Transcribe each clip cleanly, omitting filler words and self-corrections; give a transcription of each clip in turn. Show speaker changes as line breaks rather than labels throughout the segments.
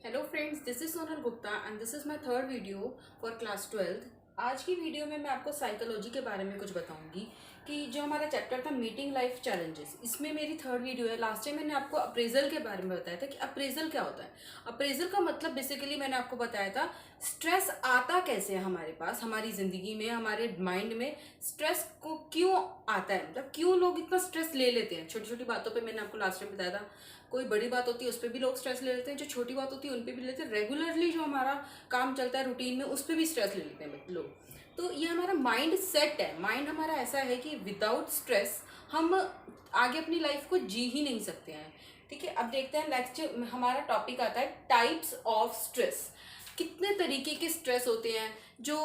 Hello friends, this is Sonal Gupta and this is my third video for class 12th। आज की video में मैं आपको साइकोलॉजी के बारे में कुछ बताऊंगी कि जो हमारा चैप्टर था मीटिंग लाइफ चैलेंजेस, इसमें मेरी थर्ड वीडियो है। लास्ट टाइम मैंने आपको अप्रेजल के बारे में बताया था कि अप्रेजल क्या होता है। अप्रेजल का मतलब बेसिकली मैंने आपको बताया था स्ट्रेस आता कैसे है हमारे पास, हमारी ज़िंदगी में, हमारे माइंड में स्ट्रेस को क्यों आता है, मतलब क्यों लोग इतना स्ट्रेस ले लेते हैं। छोटी छोटी बातों पे मैंने आपको लास्ट टाइम बताया था। कोई बड़ी बात होती है उस पर भी लोग स्ट्रेस ले लेते हैं, जो छोटी बात होती है उन पर भी लेते हैं। रेगुलरली जो हमारा काम चलता है रूटीन में, उस पर भी स्ट्रेस ले लेते हैं लोग। तो ये हमारा माइंड सेट है। माइंड हमारा ऐसा है कि विदाउट स्ट्रेस हम आगे अपनी लाइफ को जी ही नहीं सकते हैं। ठीक है, अब देखते हैं नेक्स्ट हमारा टॉपिक आता है टाइप्स ऑफ स्ट्रेस। कितने तरीके के स्ट्रेस होते हैं जो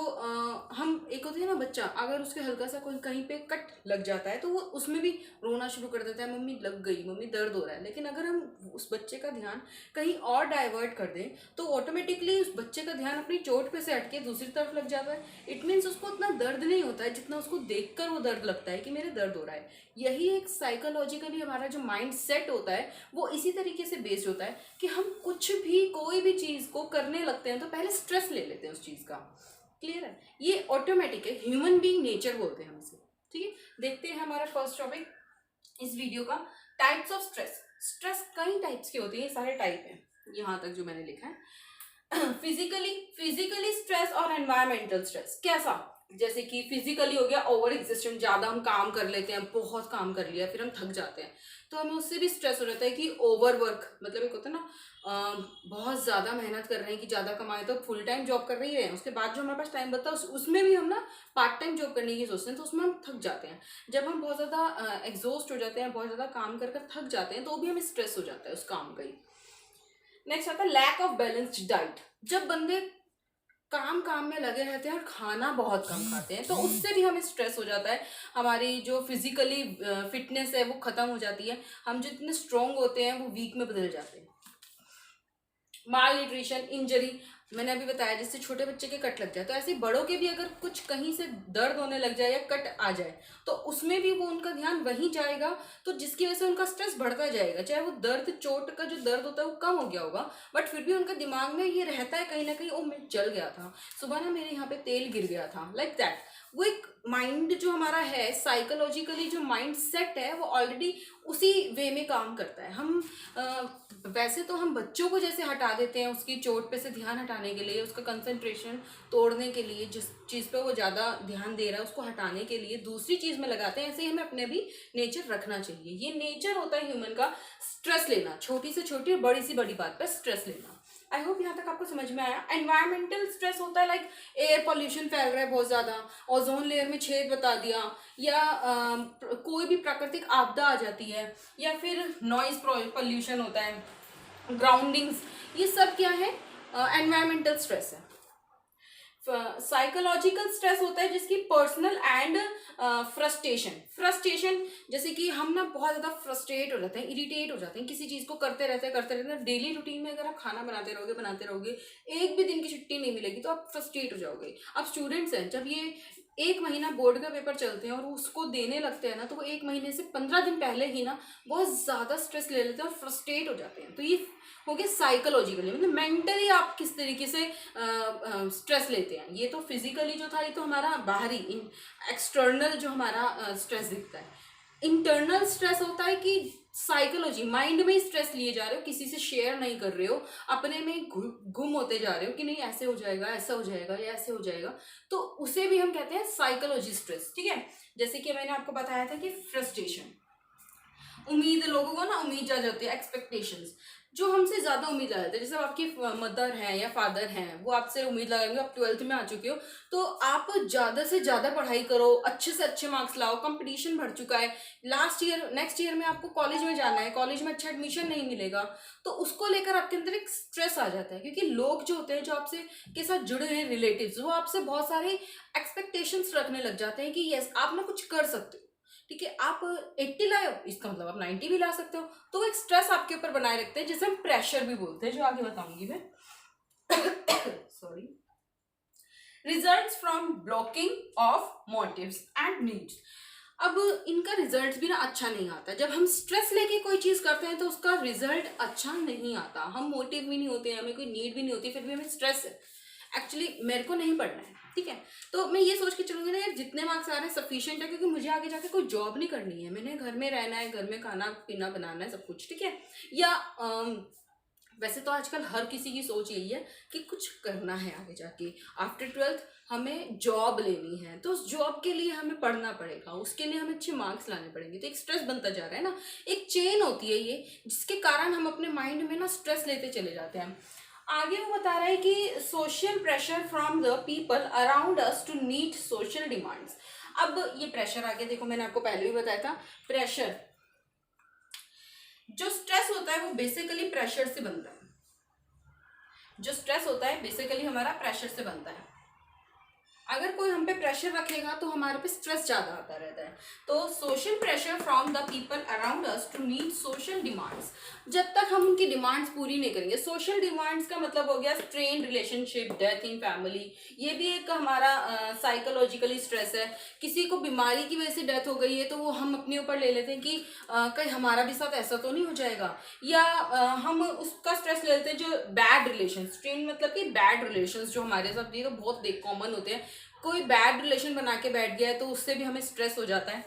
हम, एक होती है ना बच्चा, अगर उसके हल्का सा कोई कहीं पे कट लग जाता है तो वो उसमें भी रोना शुरू कर देता है, मम्मी लग गई, मम्मी दर्द हो रहा है। लेकिन अगर हम उस बच्चे का ध्यान कहीं और डाइवर्ट कर दें तो ऑटोमेटिकली उस बच्चे का ध्यान अपनी चोट पे से हटके दूसरी तरफ लग जाता है। इट मीन्स उसको उतना दर्द नहीं होता है जितना उसको देखकर वो दर्द लगता है कि मेरे दर्द हो रहा है। यही एक साइकोलॉजिकली हमारा जो माइंड सेट होता है वो इसी तरीके से बेस्ड होता है कि हम कुछ भी, कोई भी चीज़ को करने लगते हैं तो पहले स्ट्रेस ले लेते हैं उस चीज़ का। क्लियर है? ये ऑटोमेटिक है, ह्यूमन बीइंग नेचर बोलते हैं हम इसे। ठीक है, देखते हैं हमारा फर्स्ट टॉपिक इस वीडियो का, टाइप्स ऑफ स्ट्रेस। स्ट्रेस कई टाइप्स के होते हैं, ये सारे टाइप हैं यहाँ तक जो मैंने लिखा है। फिजिकली स्ट्रेस और एनवायरमेंटल स्ट्रेस। कैसा? जैसे कि फिजिकली हो गया ओवर एग्जिस्टेंट, ज्यादा हम काम कर लेते हैं, बहुत काम कर लिया फिर हम थक जाते हैं तो हमें उससे भी स्ट्रेस हो जाता है कि ओवर वर्क, मतलब एक होता है ना बहुत ज़्यादा मेहनत कर रहे हैं कि ज़्यादा कमाए, तो फुल टाइम जॉब कर रही है, उसके बाद जो हमारे पास टाइम बचता है उसमें भी हम ना पार्ट टाइम जॉब करने की सोचते हैं, तो उसमें हम थक जाते हैं। जब हम बहुत ज़्यादा एग्जॉस्ट हो जाते हैं, बहुत ज़्यादा काम कर कर थक जाते हैं, तो भी हमें स्ट्रेस हो जाता है उस काम का ही। नेक्स्ट आता है लैक ऑफ बैलेंस्ड डाइट। जब बंदे काम काम में लगे रहते हैं और खाना बहुत कम खाते हैं तो उससे भी हमें स्ट्रेस हो जाता है। हमारी जो फिजिकली फिटनेस है वो खत्म हो जाती है, हम जितने स्ट्रोंग होते हैं वो वीक में बदल जाते हैं। माल न्यूट्रिशन, इंजरी, मैंने अभी बताया जिससे छोटे बच्चे के कट लग जाए, तो ऐसे बड़ों के भी अगर कुछ कहीं से दर्द होने लग जाए या कट आ जाए तो उसमें भी वो उनका ध्यान वहीं जाएगा, तो जिसकी वजह से उनका स्ट्रेस बढ़ता जाएगा। चाहे वो दर्द, चोट का जो दर्द होता है वो कम हो गया होगा, बट फिर भी उनका दिमाग में ये रहता है कहीं ना कहीं, ओ मैं जल गया था सुबह ना, मेरे यहाँ पे तेल गिर गया था, लाइक दैट। वो एक माइंड जो हमारा है, साइकोलॉजिकली जो माइंड सेट है वो ऑलरेडी उसी वे में काम करता है। हम वैसे तो हम बच्चों को जैसे हटा देते हैं उसकी चोट पे से ध्यान हटाने के लिए, उसका कंसंट्रेशन तोड़ने के लिए, जिस चीज़ पे वो ज़्यादा ध्यान दे रहा है उसको हटाने के लिए दूसरी चीज़ में लगाते हैं। ऐसे ही हमें अपने भी नेचर रखना चाहिए। ये नेचर होता है ह्यूमन का, स्ट्रेस लेना, छोटी से छोटी और बड़ी सी बड़ी बात पर स्ट्रेस लेना। आई होप यहाँ तक आपको समझ में आया। एनवायरमेंटल स्ट्रेस होता है लाइक एयर पॉल्यूशन फैल रहा है बहुत ज़्यादा, ओजोन लेयर में छेद बता दिया, या कोई भी प्राकृतिक आपदा आ जाती है, या फिर नॉइज पॉल्यूशन होता है, ग्राउंडिंग्स, ये सब क्या है? एनवायरमेंटल स्ट्रेस है। साइकोलॉजिकल स्ट्रेस होता है जिसकी पर्सनल एंड फ्रस्ट्रेशन, जैसे कि हम ना बहुत ज़्यादा फ्रस्ट्रेट हो जाते हैं, इरिटेट हो जाते हैं, किसी चीज़ को करते रहते हैं डेली रूटीन में। अगर आप खाना बनाते रहोगे, एक भी दिन की छुट्टी नहीं मिलेगी तो आप फ्रस्ट्रेट हो जाओगे। अब स्टूडेंट्स हैं, जब ये एक महीना बोर्ड का पेपर चलते हैं और उसको देने लगते हैं ना, तो वो एक महीने से 15 दिन पहले ही ना बहुत ज़्यादा स्ट्रेस ले लेते हैं और फ्रस्ट्रेट हो जाते हैं। तो ये हो गया साइकोलॉजिकली, मतलब मेंटली आप किस तरीके से स्ट्रेस लेते हैं। ये तो फिजिकली जो था, ये तो हमारा बाहरी एक्सटर्नल जो हमारा स्ट्रेस दिखता है। इंटरनल स्ट्रेस होता है कि साइकोलॉजी, माइंड में ही स्ट्रेस लिए जा रहे हो, किसी से शेयर नहीं कर रहे हो, अपने में गुम होते जा रहे हो कि नहीं ऐसे हो जाएगा, ऐसा हो जाएगा या ऐसे हो जाएगा, तो उसे भी हम कहते हैं साइकोलॉजी स्ट्रेस। ठीक है, जैसे कि मैंने आपको बताया था कि फ्रस्ट्रेशन, उम्मीद, लोगों को ना उम्मीद आ जाती है, एक्सपेक्टेशंस, जो हमसे ज्यादा उम्मीद लगाते हैं। जैसे आपकी मदर हैं या फादर हैं, वो आपसे उम्मीद लगाएंगे, आप 12th में आ चुके हो तो आप ज्यादा से ज्यादा पढ़ाई करो, अच्छे से अच्छे मार्क्स लाओ, कंपटीशन बढ़ चुका है, लास्ट ईयर नेक्स्ट ईयर में आपको कॉलेज में जाना है, कॉलेज में अच्छा एडमिशन नहीं मिलेगा, तो उसको लेकर आपके अंदर एक स्ट्रेस आ जाता है। क्योंकि लोग जो होते हैं, जो आपसे के साथ जुड़े हुए हैं रिलेटिव्स, वो आपसे बहुत सारे एक्सपेक्टेशंस रखने लग जाते हैं कि यस आप ना कुछ कर सकते हो। ठीक है, आप 80 लाए हो, इसका मतलब आप 90 भी ला सकते हो, तो वो एक स्ट्रेस आपके ऊपर बनाए रखते हैं, जिसे हम प्रेशर भी बोलते हैं, जो आगे बताऊंगी मैं। Sorry. Results from blocking of motives and needs. अब इनका रिजल्ट भी ना अच्छा नहीं आता। जब हम स्ट्रेस लेके कोई चीज़ करते हैं तो उसका रिजल्ट अच्छा नहीं आता। हम मोटिव भी नहीं होते हैं, हमें कोई नीड भी नहीं होती, फिर भी हमें स्ट्रेस है, एक्चुअली मेरे को नहीं पढ़ना है, ठीक है। तो मैं ये सोच के चलूंगी ना यार, जितने मार्क्स आ रहे हैं सफिशिएंट है, क्योंकि मुझे आगे जाके कोई जॉब नहीं करनी है, मैंने घर में रहना है, घर में खाना पीना बनाना है, सब कुछ ठीक है। या वैसे तो आजकल हर किसी की सोच यही है कि कुछ करना है आगे जाके, आफ्टर ट्वेल्थ हमें जॉब लेनी है, तो उस जॉब के लिए हमें पढ़ना पड़ेगा, उसके लिए हमें अच्छे मार्क्स लाने पड़ेंगे। तो एक स्ट्रेस बनता जा रहा है ना, एक चेन होती है ये, जिसके कारण हम अपने माइंड में ना स्ट्रेस लेते चले जाते हैं। आगे वो बता रहा है कि social pressure from the people around us to meet social demands. अब ये प्रेशर आ गया, देखो मैंने आपको पहले भी बताया था, प्रेशर, जो स्ट्रेस होता है वो बेसिकली प्रेशर से बनता है। जो स्ट्रेस होता है बेसिकली हमारा प्रेशर से बनता है। अगर कोई हम पे प्रेशर रखेगा तो हमारे पे स्ट्रेस ज़्यादा आता रहता है। तो social pressure from the people around us to meet social demands, जब तक हम उनकी डिमांड्स पूरी नहीं करेंगे। सोशल डिमांड्स का मतलब हो गया strain relationship, death in family, ये भी एक हमारा साइकोलॉजिकली स्ट्रेस है। किसी को बीमारी की वजह से डेथ हो गई है तो वो हम अपने ऊपर ले लेते हैं कि कहीं हमारा भी साथ ऐसा तो नहीं हो जाएगा, या हम उसका स्ट्रेस ले लेते हैं जो बैड रिलेशन, स्ट्रेन मतलब कि बैड रिलेशन जो हमारे साथ, ये तो बहुत कॉमन होते हैं। कोई बैड रिलेशन बना के बैठ गया है तो उससे भी हमें स्ट्रेस हो जाता है।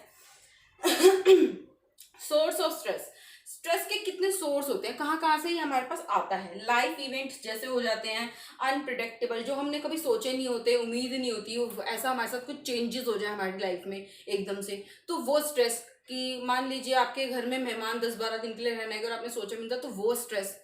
सोर्स ऑफ स्ट्रेस, स्ट्रेस के कितने सोर्स होते हैं, कहाँ कहाँ से ये हमारे पास आता है। लाइफ इवेंट्स जैसे हो जाते हैं अनप्रिडिक्टेबल, जो हमने कभी सोचे नहीं होते, उम्मीद नहीं होती, ऐसा हमारे साथ कुछ चेंजेस हो जाए हमारी लाइफ में एकदम से, तो वो स्ट्रेस। कि मान लीजिए आपके घर में मेहमान 10-12 दिन के लिए रहने अगर आपने सोचा नहीं था, तो वो stress.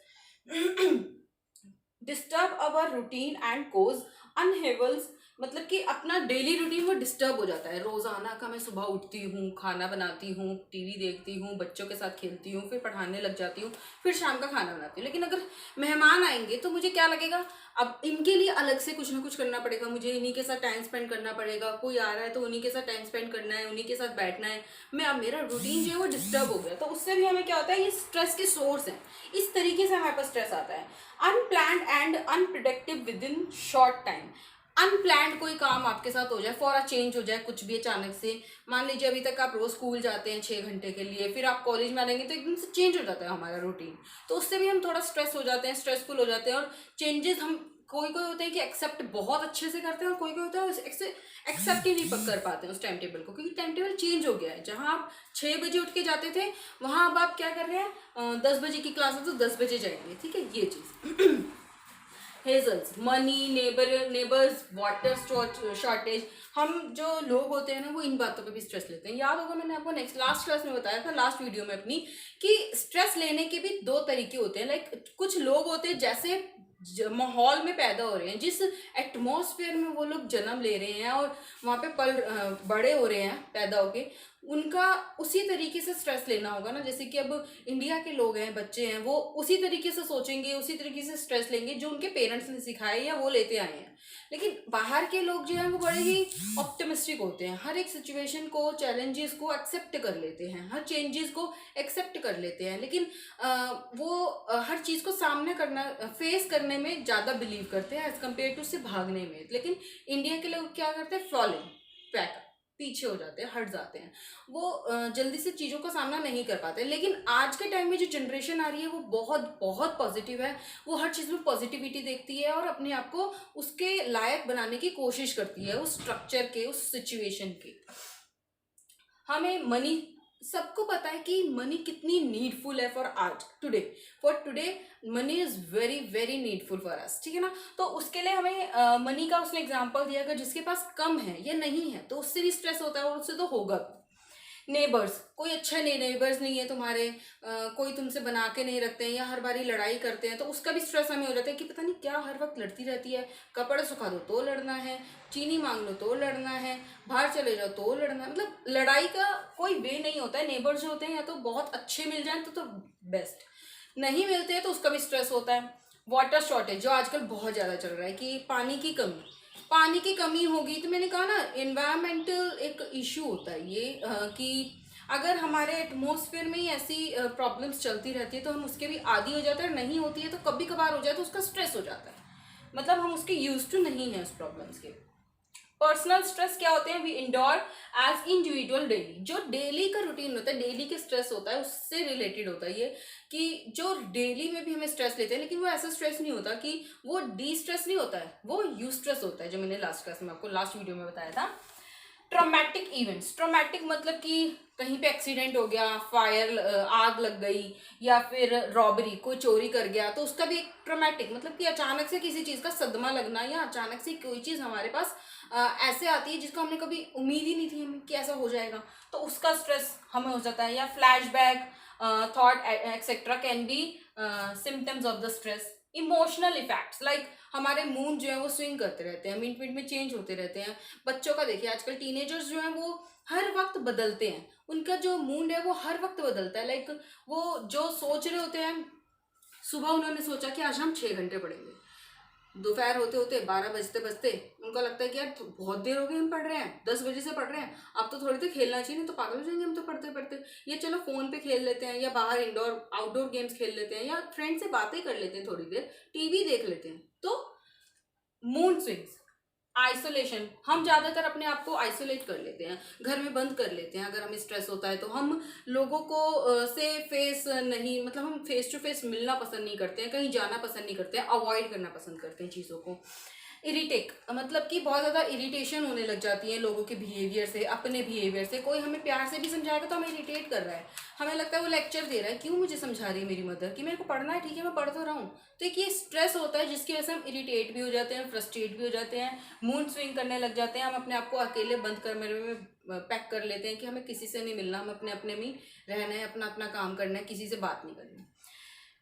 Disturb our routine and cause upheavals, मतलब कि अपना डेली रूटीन वो डिस्टर्ब हो जाता है। रोज़ाना का मैं सुबह उठती हूँ, खाना बनाती हूँ, टीवी देखती हूँ, बच्चों के साथ खेलती हूँ, फिर पढ़ाने लग जाती हूँ, फिर शाम का खाना बनाती हूँ। लेकिन अगर मेहमान आएंगे तो मुझे क्या लगेगा, अब इनके लिए अलग से कुछ ना कुछ करना पड़ेगा, मुझे इन्हीं के साथ टाइम स्पेंड करना पड़ेगा। कोई आ रहा है तो उन्हीं के साथ टाइम स्पेंड करना है, उन्हीं के साथ बैठना है। मैं अब मेरा रूटीन जो है वो डिस्टर्ब हो गया, तो उससे भी हमें क्या होता है, ये स्ट्रेस के सोर्स हैं। इस तरीके से हमारे पास स्ट्रेस आता है। Unplanned and unpredictive within short time, unplanned कोई काम आपके साथ हो जाए, फॉर अ चेंज हो जाए कुछ भी अचानक से। मान लीजिए अभी तक आप रोज स्कूल जाते हैं 6 घंटे के लिए, फिर आप कॉलेज में आएंगे तो एकदम से चेंज हो जाता है हमारा रूटीन, तो उससे भी हम थोड़ा स्ट्रेस हो जाते हैं, स्ट्रेसफुल हो जाते हैं। और चेंजेस हम कोई कोई होते हैं कि एक्सेप्ट बहुत अच्छे से करते हैं, और कोई कोई होता है एक्सेप्ट ही नहीं कर पाते हैं उस टाइम टेबल को, क्योंकि टाइम टेबल चेंज हो गया है। जहाँ आप 6 बजे उठ के जाते थे, वहाँ अब आप क्या कर रहे हैं, 10 बजे की क्लास है तो 10 बजे जाएंगे, ठीक है, ये चीज़। हेजल्स, मनी, नेबर्स, वाटर शॉर्टेज, हम जो लोग होते हैं ना वो इन बातों पे भी स्ट्रेस लेते हैं। याद होगा मैंने आपको लास्ट क्लास में बताया था, लास्ट वीडियो में अपनी, कि स्ट्रेस लेने के भी दो तरीके होते हैं। लाइक कुछ लोग होते हैं जैसे माहौल में पैदा हो रहे हैं, जिस एटमॉस्फेयर में वो लोग जन्म ले रहे हैं और वहाँ पे बड़े हो रहे हैं पैदा होके, उनका उसी तरीके से स्ट्रेस लेना होगा ना। जैसे कि अब इंडिया के लोग हैं, बच्चे हैं, वो उसी तरीके से सोचेंगे, उसी तरीके से स्ट्रेस लेंगे जो उनके पेरेंट्स ने सिखाया या वो लेते आए हैं। लेकिन बाहर के लोग जो हैं वो बड़े ही ऑप्टिमिस्टिक होते हैं, हर एक सिचुएशन को, चैलेंजेस को एक्सेप्ट कर लेते हैं, हर चेंजेस को एक्सेप्ट कर लेते हैं। लेकिन वो हर चीज़ को सामने करना, फेस करने में ज़्यादा बिलीव करते हैं एज कम्पेयर टू उससे भागने में। लेकिन इंडिया के लोग क्या करते हैं, फॉलोइंग बैक, पीछे हो जाते हैं, हट जाते हैं, वो जल्दी से चीज़ों का सामना नहीं कर पाते। लेकिन आज के टाइम में जो जनरेशन आ रही है वो बहुत बहुत पॉजिटिव है, वो हर चीज़ में पॉजिटिविटी देखती है और अपने आप को उसके लायक बनाने की कोशिश करती है, उस स्ट्रक्चर के, उस सिचुएशन के। हमें मनी, सबको पता है कि मनी कितनी नीडफुल है for today money is very very needful for us, ठीक है ना। तो उसके लिए हमें मनी का उसने एग्जांपल दिया, अगर जिसके पास कम है या नहीं है तो उससे भी स्ट्रेस होता है, और उससे तो होगा। नेबर्स, कोई अच्छा नहीं, नेबर्स नहीं है तुम्हारे, कोई तुमसे बना के नहीं रखते हैं या हर बारी लड़ाई करते हैं, तो उसका भी स्ट्रेस हमें हो जाता है कि पता नहीं क्या हर वक्त लड़ती रहती है। कपड़े सुखा दो तो लड़ना है, चीनी मांग लो तो लड़ना है, बाहर चले जाओ तो लड़ना है, मतलब लड़ाई का कोई वे नहीं होता है। नेबर्स जो होते हैं या तो बहुत अच्छे मिल जाए तो बेस्ट, नहीं मिलते हैं तो उसका भी स्ट्रेस होता है। वाटर शॉर्टेज जो आजकल बहुत ज़्यादा चल रहा है, कि पानी की कमी होगी, तो मैंने कहा ना एनवायरमेंटल एक इशू होता है ये, कि अगर हमारे एटमॉस्फेयर में ही ऐसी प्रॉब्लम्स चलती रहती है तो हम उसके भी आदी हो जाते हैं, नहीं होती है तो कभी कभार हो जाए तो उसका स्ट्रेस हो जाता है, मतलब हम उसके यूज टू नहीं है उस प्रॉब्लम्स के। पर्सनल स्ट्रेस क्या होते हैं, we endure as individual daily. जो डेली का रूटीन होता है, डेली के स्ट्रेस होता है, उससे रिलेटेड होता है ये, कि जो डेली में भी हमें स्ट्रेस लेते हैं, लेकिन वो ऐसा स्ट्रेस नहीं होता कि वो डी स्ट्रेस नहीं होता है, वो यू स्ट्रेस होता है, जो मैंने लास्ट क्लास में आपको लास्ट वीडियो में बताया था। ट्रॉमेटिक इवेंट्स, ट्रॉमेटिक मतलब कि कहीं पे एक्सीडेंट हो गया, फायर, आग लग गई, या फिर रॉबरी, कोई चोरी कर गया, तो उसका भी एक ट्रॉमेटिक मतलब कि अचानक से किसी चीज़ का सदमा लगना, या अचानक से कोई चीज़ हमारे पास ऐसे आती है जिसको हमने कभी उम्मीद ही नहीं थी हमें कि ऐसा हो जाएगा, तो उसका स्ट्रेस हमें हो जाता है। या flashback, thought etcetera can be symptoms of the stress. Emotional effects like हमारे मूड जो है वो स्विंग करते रहते हैं, मिनट मिनट में चेंज होते रहते हैं। बच्चों का देखिए, आजकल टीनेजर्स जो हैं वो हर वक्त बदलते हैं, उनका जो मूड है वो हर वक्त बदलता है। लाइक वो जो सोच रहे होते हैं, सुबह उन्होंने सोचा कि आज हम 6 घंटे पढ़ेंगे, दोपहर होते होते 12 बजते बजते उनको लगता है कि यार बहुत देर हो गई, हम पढ़ रहे हैं, 10 बजे से पढ़ रहे हैं, अब तो थोड़ी देर खेलना चाहिए, नहीं तो पागल हो जाएंगे हम तो पढ़ते पढ़ते। ये चलो फोन पे खेल लेते हैं, या बाहर इंडोर आउटडोर गेम्स खेल लेते हैं, या फ्रेंड से बातें कर लेते हैं, थोड़ी देर टीवी देख लेते हैं। तो मूड स्विंग्स, आइसोलेशन, हम ज़्यादातर अपने आप को आइसोलेट कर लेते हैं, घर में बंद कर लेते हैं। अगर हमें स्ट्रेस होता है तो हम लोगों को से फेस नहीं, मतलब हम फेस टू फेस मिलना पसंद नहीं करते हैं, कहीं जाना पसंद नहीं करते हैं, अवॉइड करना पसंद करते हैं चीज़ों को। इरिटेक मतलब कि बहुत ज़्यादा इरिटेशन होने लग जाती है लोगों के बिहेवियर से, अपने बिहेवियर से। कोई हमें प्यार से भी समझाएगा तो हमें इरिटेट कर रहा है, हमें लगता है वो लेक्चर दे रहा है, क्यों मुझे समझा रही है मेरी मदर कि मेरे को पढ़ना है, ठीक है मैं पढ़ तो रहा हूँ। तो एक ये स्ट्रेस होता है जिसकी वजह से हम इरिटेट भी हो जाते हैं, फ्रस्ट्रेट भी हो जाते हैं, मूड स्विंग करने लग जाते हैं, हम अपने आप को अकेले बंद कमरे में पैक कर लेते हैं कि हमें किसी से नहीं मिलना, हम अपने अपने में रहना है, अपना अपना काम करना है, किसी से बात नहीं करनी।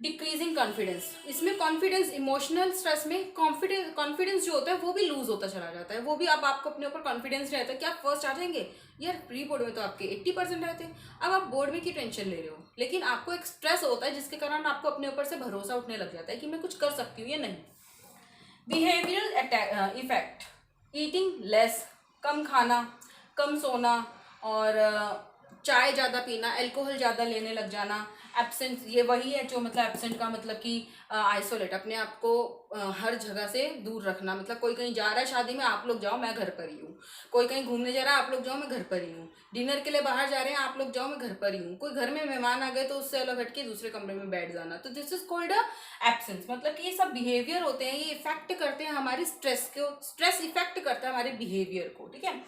डिक्रीजिंग कॉन्फिडेंस, इसमें कॉन्फिडेंस, इमोशनल स्ट्रेस में कॉन्फिडेंस जो होता है वो भी लूज होता चला जाता है। वो भी, अब आपको अपने ऊपर कॉन्फिडेंस रहता है कि आप फर्स्ट आ जाएंगे, यार प्री बोर्ड में तो आपके 80% रहते हैं, अब आप बोर्ड में की टेंशन ले रहे हो, लेकिन आपको एक स्ट्रेस होता है जिसके कारण आपको अपने ऊपर से भरोसा उठने लग जाता है कि मैं कुछ कर सकती हूँ या नहीं। बिहेवियरल इफेक्ट, ईटिंग लेस, कम खाना, कम सोना, और चाय ज़्यादा पीना, अल्कोहल ज़्यादा लेने लग जाना, एब्सेंट, ये वही है जो मतलब एब्सेंट का मतलब कि आइसोलेट, अपने आप को हर जगह से दूर रखना। मतलब कोई कहीं जा रहा है शादी में, आप लोग जाओ मैं घर पर ही हूँ, कोई कहीं घूमने जा रहा है, आप लोग जाओ मैं घर पर ही हूँ, डिनर के लिए बाहर जा रहे हैं, आप लोग जाओ मैं घर पर ही हूँ, कोई घर में मेहमान आ गए तो उससे अलग हट के दूसरे कमरे में बैठ जाना, तो this is called a absence. मतलब कि ये सब बिहेवियर होते हैं, ये इफेक्ट करते हैं हमारी स्ट्रेस को, स्ट्रेस इफेक्ट करता है हमारे बिहेवियर को, ठीक है।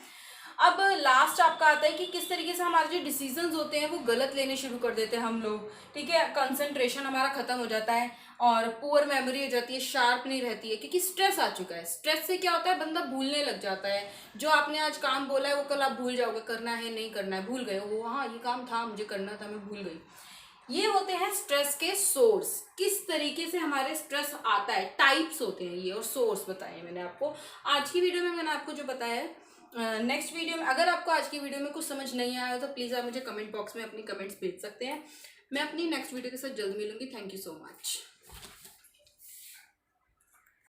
अब लास्ट आपका आता है कि किस तरीके से हमारे जो डिसीजंस होते हैं वो गलत लेने शुरू कर देते हैं हम लोग, ठीक है। कंसंट्रेशन हमारा खत्म हो जाता है, और पुअर मेमोरी हो जाती है, शार्प नहीं रहती है, क्योंकि स्ट्रेस आ चुका है। स्ट्रेस से क्या होता है, बंदा भूलने लग जाता है, जो आपने आज काम बोला है वो कल आप भूल जाओगे, करना है नहीं करना है भूल गए, वो हाँ ये काम था मुझे करना था मैं भूल गई। ये होते हैं स्ट्रेस के सोर्स, किस तरीके से हमारे स्ट्रेस आता है, टाइप्स होते हैं ये, और सोर्स बताए मैंने आपको आज की वीडियो में, मैंने आपको जो बताया है। नेक्स्ट वीडियो में अगर आपको आज की वीडियो में कुछ समझ नहीं आया तो प्लीज़ आप मुझे कमेंट बॉक्स में अपनी कमेंट्स भेज सकते हैं। मैं अपनी नेक्स्ट वीडियो के साथ जल्द मिलूंगी। Thank you so much.